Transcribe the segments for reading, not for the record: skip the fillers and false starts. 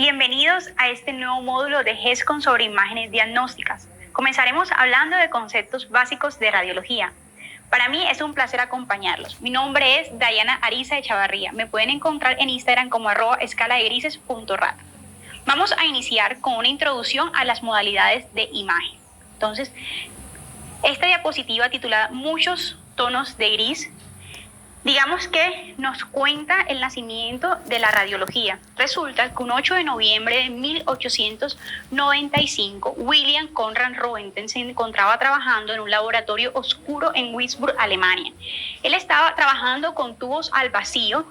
Bienvenidos a este nuevo módulo de GESCON sobre imágenes diagnósticas. Comenzaremos hablando de conceptos básicos de radiología. Para mí es un placer acompañarlos. Mi nombre es Dayana Ariza Echavarría. Me pueden encontrar en Instagram como @escaladegrises.rat. Vamos a iniciar con una introducción a las modalidades de imagen. Entonces, esta diapositiva titulada Muchos tonos de gris, digamos que nos cuenta el nacimiento de la radiología. Resulta que un 8 de noviembre de 1895, William Conrad Röntgen se encontraba trabajando en un laboratorio oscuro en Würzburg, Alemania. Él estaba trabajando con tubos al vacío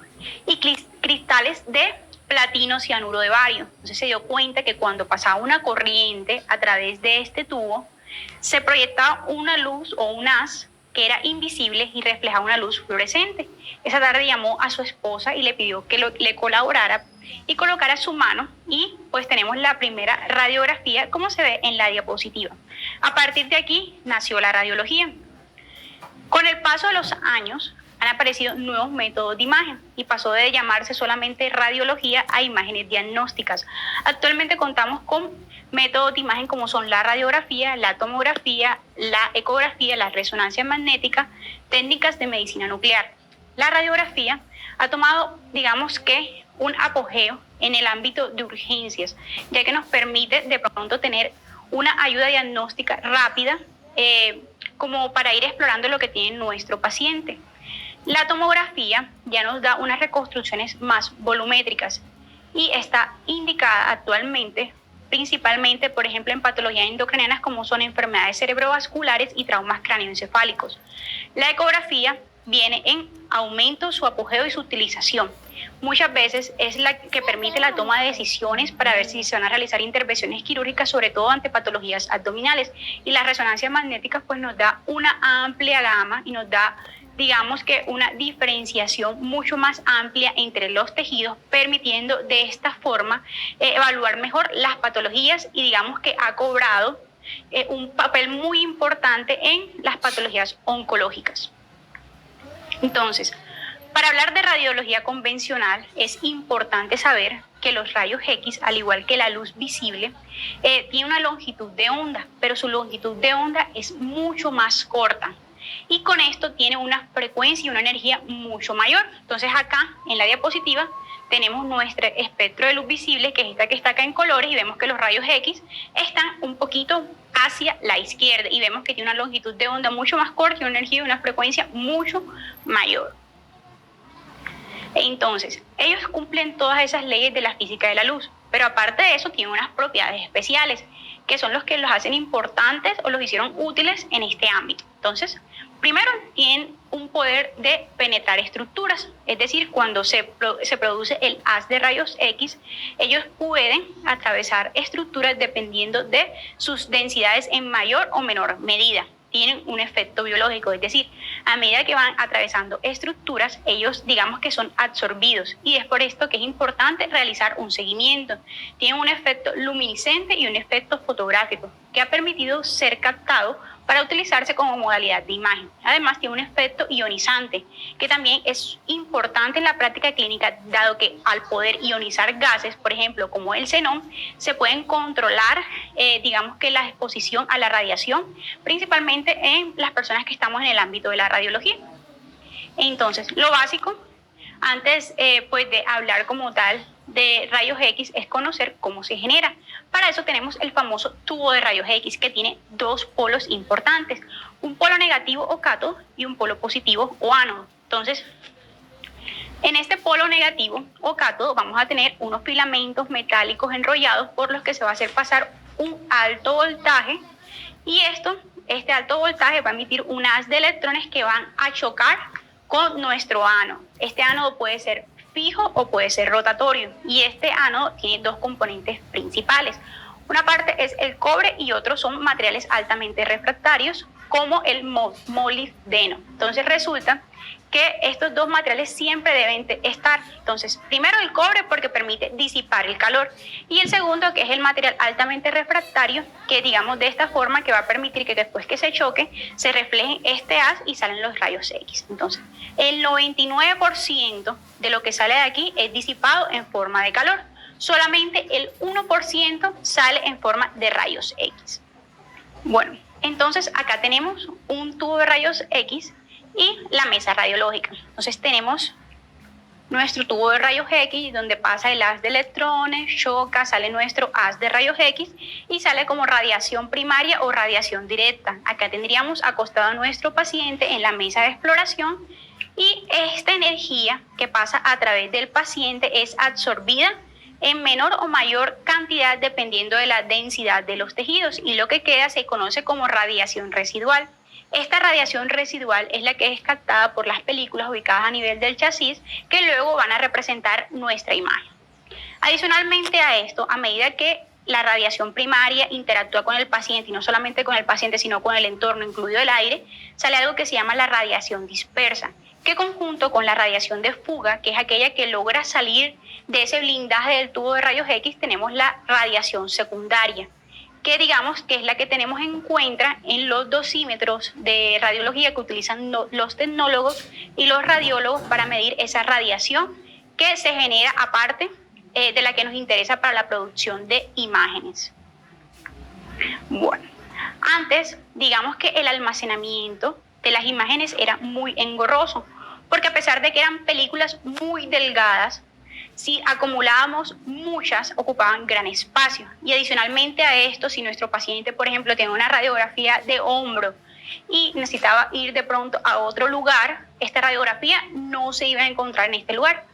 y cristales de platino cianuro de bario. Entonces se dio cuenta que cuando pasaba una corriente a través de este tubo, se proyectaba una luz o un haz que era invisible y reflejaba una luz fluorescente. Esa tarde llamó a su esposa y le pidió que le colaborara y colocara su mano, y pues tenemos la primera radiografía como se ve en la diapositiva. A partir de aquí nació la radiología. Con el paso de los años han aparecido nuevos métodos de imagen y pasó de llamarse solamente radiología a imágenes diagnósticas. Actualmente contamos con métodos de imagen como son la radiografía, la tomografía, la ecografía, la resonancia magnética, técnicas de medicina nuclear. La radiografía ha tomado, digamos que, un apogeo en el ámbito de urgencias, ya que nos permite de pronto tener una ayuda diagnóstica rápida, como para ir explorando lo que tiene nuestro paciente. La tomografía ya nos da unas reconstrucciones más volumétricas y está indicada actualmente principalmente, por ejemplo, en patologías endocrinianas como son enfermedades cerebrovasculares y traumas cráneoencefálicos. La ecografía viene en aumento su apogeo y su utilización. Muchas veces es la que permite la toma de decisiones para ver si se van a realizar intervenciones quirúrgicas, sobre todo ante patologías abdominales. Y la resonancia magnética pues nos da una amplia gama y nos da, digamos que, una diferenciación mucho más amplia entre los tejidos, permitiendo de esta forma evaluar mejor las patologías, y digamos que ha cobrado un papel muy importante en las patologías oncológicas. Entonces, para hablar de radiología convencional es importante saber que los rayos X, al igual que la luz visible, tiene una longitud de onda, pero su longitud de onda es mucho más corta. Y con esto tiene una frecuencia y una energía mucho mayor. Entonces acá en la diapositiva tenemos nuestro espectro de luz visible, que es esta que está acá en colores, y vemos que los rayos X están un poquito hacia la izquierda y vemos que tiene una longitud de onda mucho más corta y una energía y una frecuencia mucho mayor. Entonces, ellos cumplen todas esas leyes de la física de la luz, pero aparte de eso tienen unas propiedades especiales que son los que los hacen importantes o los hicieron útiles en este ámbito. Entonces, primero, tienen un poder de penetrar estructuras, es decir, cuando se produce el haz de rayos X, ellos pueden atravesar estructuras dependiendo de sus densidades en mayor o menor medida. Tienen un efecto biológico, es decir, a medida que van atravesando estructuras, ellos digamos que son absorbidos, y es por esto que es importante realizar un seguimiento. Tienen un efecto luminiscente y un efecto fotográfico que ha permitido ser captado para utilizarse como modalidad de imagen. Además, tiene un efecto ionizante, que también es importante en la práctica clínica, dado que al poder ionizar gases, por ejemplo, como el xenón, se pueden controlar, digamos que la exposición a la radiación, principalmente en las personas que estamos en el ámbito de la radiología. Entonces, lo básico, antes pues de hablar como tal de rayos X, es conocer cómo se genera. Para eso tenemos el famoso tubo de rayos X, que tiene dos polos importantes, un polo negativo o cátodo y un polo positivo o ánodo. Entonces, en este polo negativo o cátodo vamos a tener unos filamentos metálicos enrollados por los que se va a hacer pasar un alto voltaje, y este alto voltaje va a emitir un haz de electrones que van a chocar con nuestro ánodo. Este ánodo puede ser fijo o puede ser rotatorio, y este ánodo tiene dos componentes principales. Una parte es el cobre y otros son materiales altamente refractarios como el molibdeno. Entonces resulta que estos dos materiales siempre deben estar. Entonces, primero el cobre, porque permite disipar el calor, y el segundo, que es el material altamente refractario, que digamos de esta forma, que va a permitir que después que se choque se refleje este haz y salen los rayos X. Entonces, el 99% de lo que sale de aquí es disipado en forma de calor. solamente el 1% sale en forma de rayos X. Bueno, entonces acá tenemos un tubo de rayos X y la mesa radiológica. Entonces tenemos nuestro tubo de rayos X, donde pasa el haz de electrones, choca, sale nuestro haz de rayos X y sale como radiación primaria o radiación directa. Acá tendríamos acostado a nuestro paciente en la mesa de exploración y esta energía que pasa a través del paciente es absorbida en menor o mayor cantidad dependiendo de la densidad de los tejidos y lo que queda se conoce como radiación residual. Esta radiación residual es la que es captada por las películas ubicadas a nivel del chasis que luego van a representar nuestra imagen. Adicionalmente a esto, a medida que la radiación primaria interactúa con el paciente y no solamente con el paciente sino con el entorno, incluido el aire, sale algo que se llama la radiación dispersa, que conjunto con la radiación de fuga, que es aquella que logra salir de ese blindaje del tubo de rayos X, tenemos la radiación secundaria, que digamos que es la que tenemos en cuenta en los dosímetros de radiología que utilizan los tecnólogos y los radiólogos para medir esa radiación que se genera aparte de la que nos interesa para la producción de imágenes. Bueno, antes digamos que el almacenamiento de las imágenes era muy engorroso, porque a pesar de que eran películas muy delgadas, si acumulábamos muchas, ocupaban gran espacio. Y adicionalmente a esto, si nuestro paciente, por ejemplo, tiene una radiografía de hombro y necesitaba ir de pronto a otro lugar, esta radiografía no se iba a encontrar en este lugar.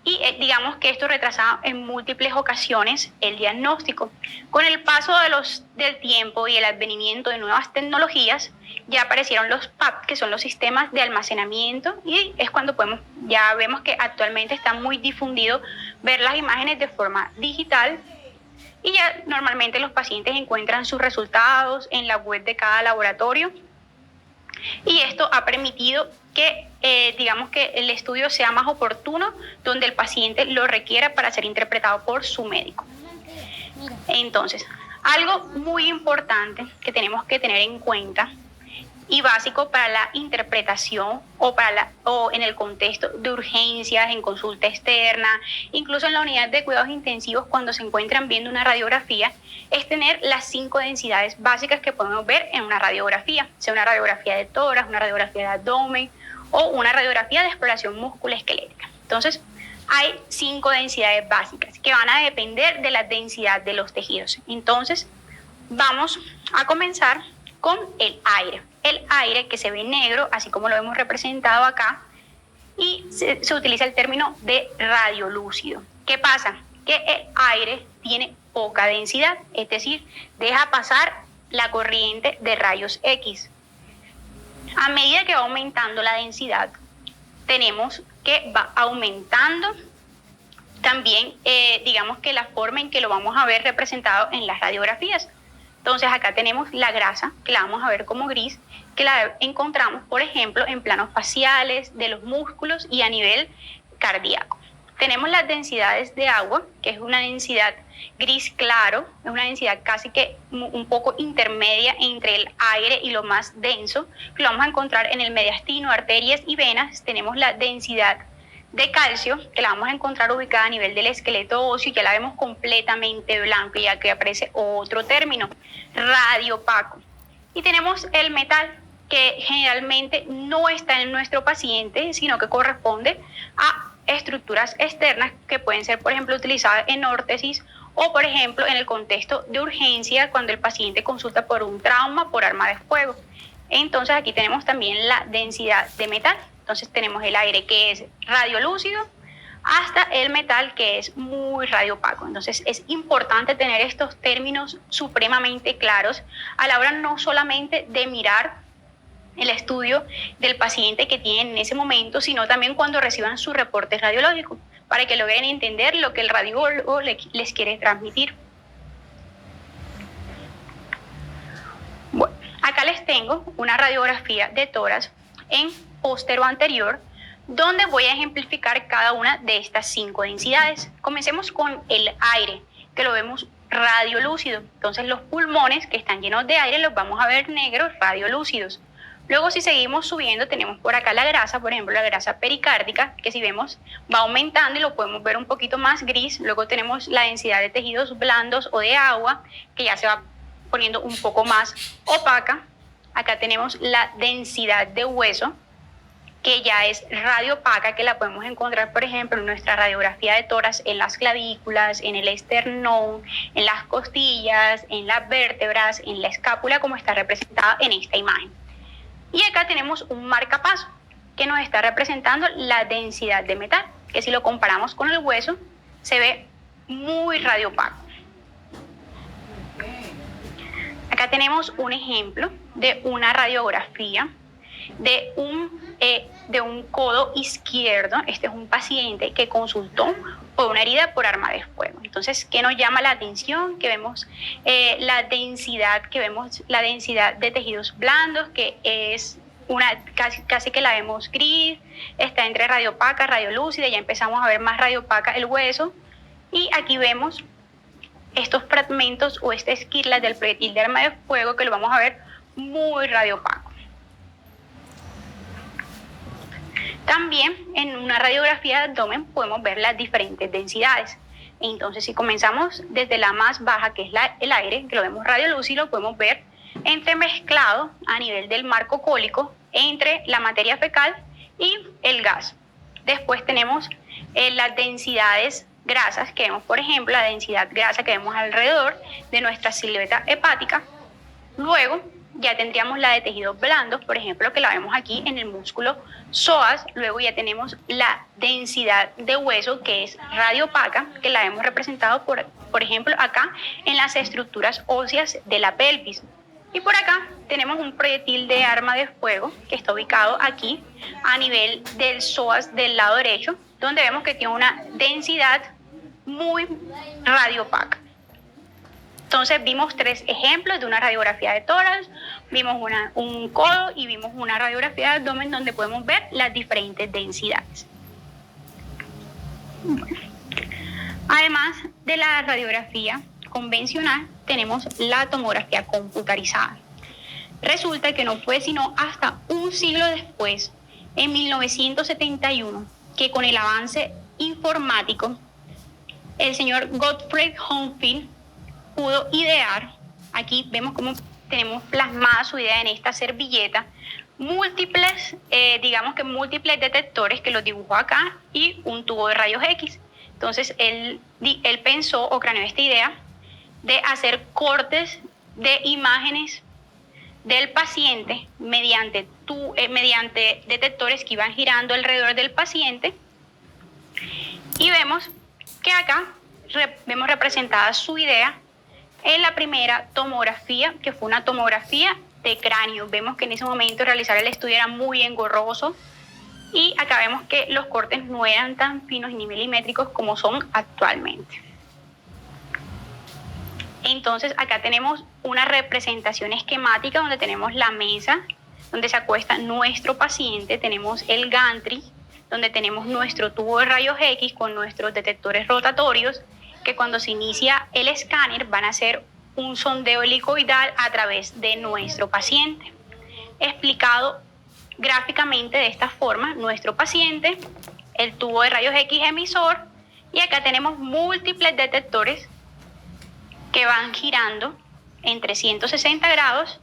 Y digamos que esto retrasaba en múltiples ocasiones el diagnóstico. Con el paso del tiempo y el advenimiento de nuevas tecnologías, ya aparecieron los PAP, que son los sistemas de almacenamiento, y es cuando ya vemos que actualmente está muy difundido ver las imágenes de forma digital, y ya normalmente los pacientes encuentran sus resultados en la web de cada laboratorio, y esto ha permitido que digamos que el estudio sea más oportuno, donde el paciente lo requiera para ser interpretado por su médico. Entonces, algo muy importante que tenemos que tener en cuenta y básico para la interpretación o en el contexto de urgencias, en consulta externa, incluso en la unidad de cuidados intensivos cuando se encuentran viendo una radiografía, es tener las 5 densidades básicas que podemos ver en una radiografía, sea una radiografía de tórax, una radiografía de abdomen o una radiografía de exploración musculoesquelética. Entonces, hay 5 densidades básicas que van a depender de la densidad de los tejidos. Entonces, vamos a comenzar con el aire. El aire que se ve negro, así como lo hemos representado acá, y se utiliza el término de radiolúcido. ¿Qué pasa? Que el aire tiene poca densidad, es decir, deja pasar la corriente de rayos X. A medida que va aumentando la densidad, tenemos que va aumentando también, digamos que la forma en que lo vamos a ver representado en las radiografías. Entonces acá tenemos la grasa, que la vamos a ver como gris, que la encontramos, por ejemplo, en planos faciales, de los músculos y a nivel cardíaco. Tenemos las densidades de agua, que es una densidad gris claro, es una densidad casi que un poco intermedia entre el aire y lo más denso, que lo vamos a encontrar en el mediastino, arterias y venas. Tenemos la densidad de calcio, que la vamos a encontrar ubicada a nivel del esqueleto óseo, ya la vemos completamente blanca, ya que aparece otro término, radiopaco. Y tenemos el metal, que generalmente no está en nuestro paciente, sino que corresponde a estructuras externas que pueden ser, por ejemplo, utilizadas en órtesis o, por ejemplo, en el contexto de urgencia, cuando el paciente consulta por un trauma por arma de fuego. Entonces aquí tenemos también la densidad de metal. Entonces tenemos el aire que es radiolúcido hasta el metal que es muy radiopaco. Entonces es importante tener estos términos supremamente claros a la hora no solamente de mirar el estudio del paciente que tienen en ese momento, sino también cuando reciban su reporte radiológico, para que logren entender lo que el radiólogo les quiere transmitir. Bueno, acá les tengo una radiografía de tórax en póstero anterior, donde voy a ejemplificar cada una de estas 5 densidades. Comencemos con el aire, que lo vemos radiolúcido. Entonces los pulmones que están llenos de aire los vamos a ver negros, radiolúcidos. Luego, si seguimos subiendo, tenemos por acá la grasa, por ejemplo, la grasa pericárdica, que si vemos va aumentando y lo podemos ver un poquito más gris. Luego tenemos la densidad de tejidos blandos o de agua, que ya se va poniendo un poco más opaca. Acá tenemos la densidad de hueso, que ya es radiopaca, que la podemos encontrar, por ejemplo, en nuestra radiografía de tórax, en las clavículas, en el esternón, en las costillas, en las vértebras, en la escápula, como está representada en esta imagen. Y acá tenemos un marcapaso que nos está representando la densidad de metal, que si lo comparamos con el hueso, se ve muy radiopaco. Acá tenemos un ejemplo de una radiografía de un codo izquierdo. Este es un paciente que consultó por una herida por arma de fuego. Entonces, ¿qué nos llama la atención? Que vemos la densidad de tejidos blandos, que es casi que la vemos gris, está entre radiopaca, radiolúcida, ya empezamos a ver más radiopaca el hueso, y aquí vemos estos fragmentos o este esquirla del proyectil de arma de fuego, que lo vamos a ver muy radiopaco. También en una radiografía de abdomen podemos ver las diferentes densidades. Entonces, si comenzamos desde la más baja, que es el aire, que lo vemos radiolúcido, podemos ver entremezclado a nivel del marco cólico entre la materia fecal y el gas. Después tenemos las densidades grasas, que vemos, por ejemplo, la densidad grasa que vemos alrededor de nuestra silueta hepática. Luego ya tendríamos la de tejidos blandos, por ejemplo, que la vemos aquí en el músculo psoas. Luego ya tenemos la densidad de hueso, que es radiopaca, que la hemos representado, por ejemplo, acá en las estructuras óseas de la pelvis. Y por acá tenemos un proyectil de arma de fuego que está ubicado aquí a nivel del psoas del lado derecho, donde vemos que tiene una densidad muy radiopaca. Entonces vimos 3 ejemplos de una radiografía de tórax, vimos un codo y vimos una radiografía de abdomen donde podemos ver las diferentes densidades. Bueno. Además de la radiografía convencional, tenemos la tomografía computarizada. Resulta que no fue sino hasta un siglo después, en 1971, que con el avance informático, el señor Gottfried Hohenfeld pudo idear, aquí vemos cómo tenemos plasmada su idea en esta servilleta, múltiples detectores que los dibujó acá y un tubo de rayos X. Entonces él pensó o craneó esta idea de hacer cortes de imágenes del paciente mediante detectores que iban girando alrededor del paciente, y vemos que acá vemos representada su idea en la primera tomografía, que fue una tomografía de cráneo. Vemos que en ese momento realizar el estudio era muy engorroso, y acá vemos que los cortes no eran tan finos ni milimétricos como son actualmente. Entonces acá tenemos una representación esquemática donde tenemos la mesa donde se acuesta nuestro paciente, tenemos el gantry donde tenemos nuestro tubo de rayos X con nuestros detectores rotatorios, que cuando se inicia el escáner van a hacer un sondeo helicoidal a través de nuestro paciente. Explicado gráficamente de esta forma: nuestro paciente, el tubo de rayos X emisor, y acá tenemos múltiples detectores que van girando en 360 grados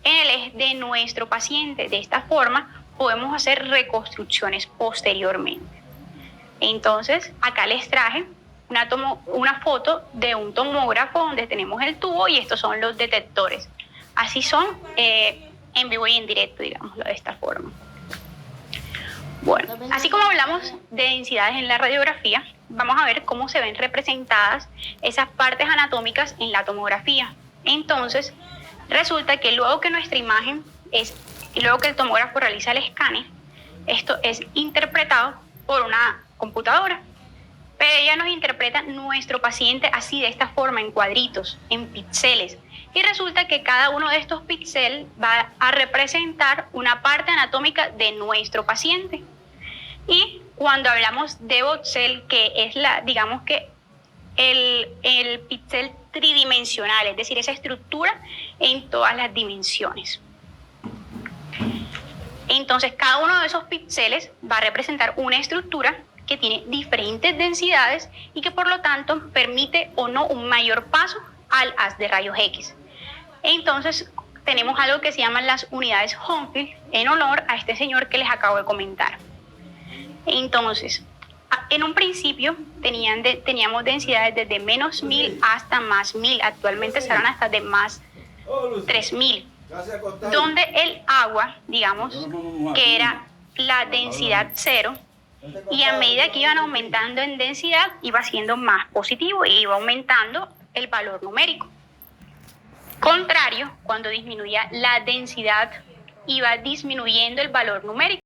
en el eje de nuestro paciente. De esta forma podemos hacer reconstrucciones posteriormente. Entonces acá les traje una foto de un tomógrafo donde tenemos el tubo y estos son los detectores. Así son en vivo y en directo, digámoslo de esta forma. Bueno, así como hablamos de densidades en la radiografía, vamos a ver cómo se ven representadas esas partes anatómicas en la tomografía. Entonces, resulta que luego que nuestra imagen luego que el tomógrafo realiza el escáner, esto es interpretado por una computadora, pero ella nos interpreta nuestro paciente así, de esta forma, en cuadritos, en píxeles. Y resulta que cada uno de estos píxeles va a representar una parte anatómica de nuestro paciente. Y cuando hablamos de voxel, que es el píxel tridimensional, es decir, esa estructura en todas las dimensiones. Entonces, cada uno de esos píxeles va a representar una estructura que tiene diferentes densidades y que por lo tanto permite o no un mayor paso al haz de rayos X. Entonces, tenemos algo que se llaman las unidades Hounsfield en honor a este señor que les acabo de comentar. Entonces, en un principio teníamos densidades desde menos 1000 hasta más 1000. Actualmente serán hasta de más 3000. Donde el agua, digamos, que era la densidad 0, y a medida que iban aumentando en densidad, iba siendo más positivo y iba aumentando el valor numérico. Contrario, cuando disminuía la densidad, iba disminuyendo el valor numérico.